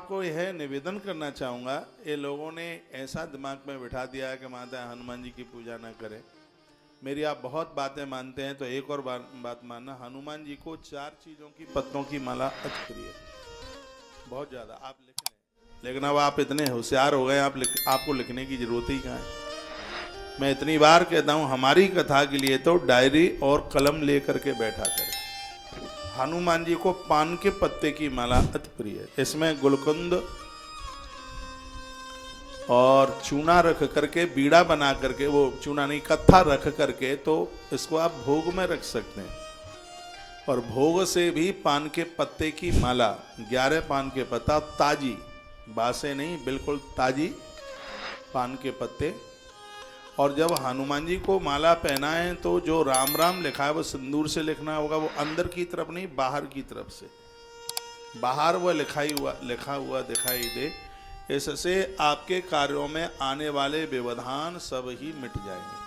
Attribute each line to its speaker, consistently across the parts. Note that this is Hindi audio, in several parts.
Speaker 1: आपको यह निवेदन करना चाहूँगा, ये लोगों ने ऐसा दिमाग में बिठा दिया है कि माता हनुमान जी की पूजा ना करें। मेरी आप बहुत बातें मानते हैं तो एक और बात मानना, हनुमान जी को 4 चीज़ों की पत्तों की माला अति प्रिय है, बहुत ज़्यादा। आप लिख लें, लेकिन अब आप इतने होशियार हो गए, आपको लिखने की जरूरत ही कहाँ है। मैं इतनी बार कहता हूँ, हमारी कथा के लिए तो डायरी और कलम लेकर के बैठा करें। हनुमान जी को पान के पत्ते की माला अति प्रिय है। इसमें गुलकंद और चूना रख करके, बीड़ा बना करके, वो चूना नहीं कत्था रख करके, तो इसको आप भोग में रख सकते हैं। और भोग से भी पान के पत्ते की माला, 11 पान के पत्ता ताजी, बासे नहीं, बिल्कुल ताजी पान के पत्ते। और जब हनुमान जी को माला पहनाएं तो जो राम राम लिखा है वो सिंदूर से लिखना होगा, वो अंदर की तरफ नहीं, बाहर की तरफ से। बाहर वो लिखा हुआ दिखाई दे। इससे आपके कार्यों में आने वाले व्यवधान सब ही मिट जाएंगे।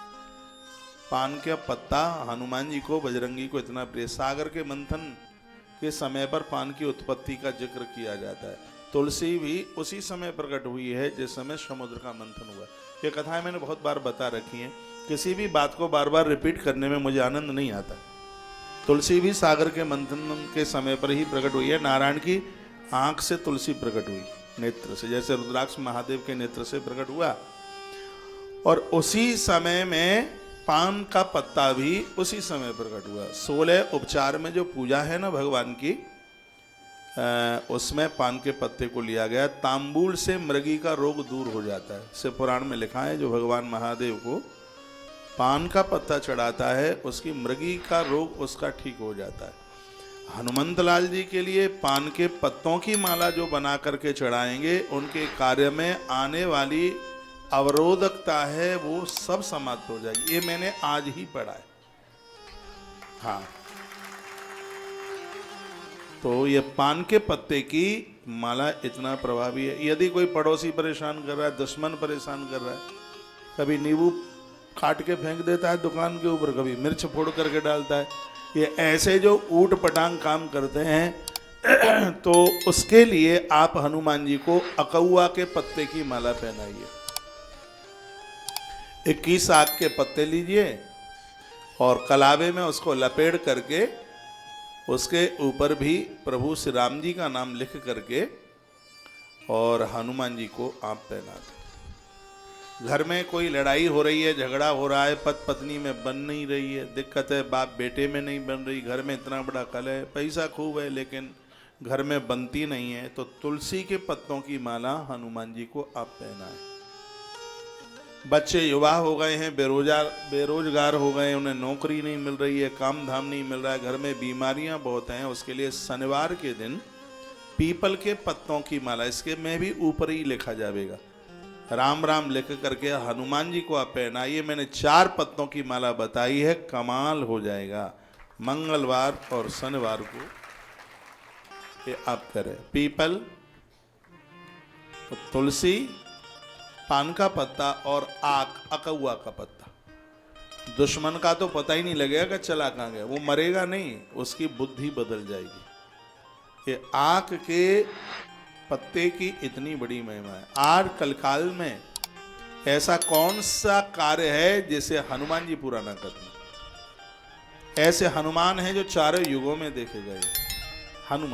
Speaker 1: पान का पत्ता हनुमान जी को, बजरंगी को इतना प्रिय। सागर के मंथन के समय पर पान की उत्पत्ति का जिक्र किया जाता है। तुलसी भी उसी समय प्रकट हुई है जिस समय समुद्र का मंथन हुआ। ये कथाएं मैंने बहुत बार बता रखी हैं, किसी भी बात को बार बार रिपीट करने में मुझे आनंद नहीं आता। तुलसी भी सागर के मंथन के समय पर ही प्रकट हुई है। नारायण की आंख से तुलसी प्रकट हुई, नेत्र से, जैसे रुद्राक्ष महादेव के नेत्र से प्रकट हुआ। और उसी समय में पान का पत्ता भी उसी समय प्रकट हुआ। 16 उपचार में जो पूजा है ना भगवान की, उसमें पान के पत्ते को लिया गया। तांबूल से मृगी का रोग दूर हो जाता है, शिव पुराण में लिखा है। जो भगवान महादेव को पान का पत्ता चढ़ाता है, उसकी मृगी का रोग उसका ठीक हो जाता है। हनुमंत लाल जी के लिए पान के पत्तों की माला जो बना करके चढ़ाएंगे, उनके कार्य में आने वाली अवरोधकता है वो सब समाप्त हो जाएगी। ये मैंने आज ही पढ़ा है। हाँ, तो ये पान के पत्ते की माला इतना प्रभावी है। यदि कोई पड़ोसी परेशान कर रहा है, दुश्मन परेशान कर रहा है, कभी नींबू काट के फेंक देता है दुकान के ऊपर, कभी मिर्च फोड़ करके डालता है, ये ऐसे जो ऊट पटांग काम करते हैं तो उसके लिए आप हनुमान जी को अकौआ के पत्ते की माला पहनाइए। 21 आक के पत्ते लीजिए और कलावे में उसको लपेट करके उसके ऊपर भी प्रभु श्री राम जी का नाम लिख करके और हनुमान जी को आप पहना दें। घर में कोई लड़ाई हो रही है, झगड़ा हो रहा है, पति पत्नी में बन नहीं रही है, दिक्कत है, बाप बेटे में नहीं बन रही, घर में इतना बड़ा कलह है, पैसा खूब है लेकिन घर में बनती नहीं है, तो तुलसी के पत्तों की माला हनुमान जी को आप पहनाएं। बच्चे युवा हो गए हैं, बेरोजगार हो गए, उन्हें नौकरी नहीं मिल रही है, काम धाम नहीं मिल रहा है, घर में बीमारियां बहुत हैं, उसके लिए शनिवार के दिन पीपल के पत्तों की माला, इसके में भी ऊपर ही लिखा जाएगा, राम राम लिख करके हनुमान जी को आप पहनाइए। मैंने 4 पत्तों की माला बताई है, कमाल हो जाएगा। मंगलवार और शनिवार को ये आप करें। पीपल, तुलसी, पान का पत्ता और आक, अकौआ का पत्ता। दुश्मन का तो पता ही नहीं लगेगा कि चला कहाँ गया, वो मरेगा नहीं, उसकी बुद्धि बदल जाएगी। ये आक के पत्ते की इतनी बड़ी महिमा है। आज कलकाल में ऐसा कौन सा कार्य है जिसे हनुमान जी पूरा ना करते? ऐसे हनुमान हैं जो चारों युगों में देखे गए। हनुमान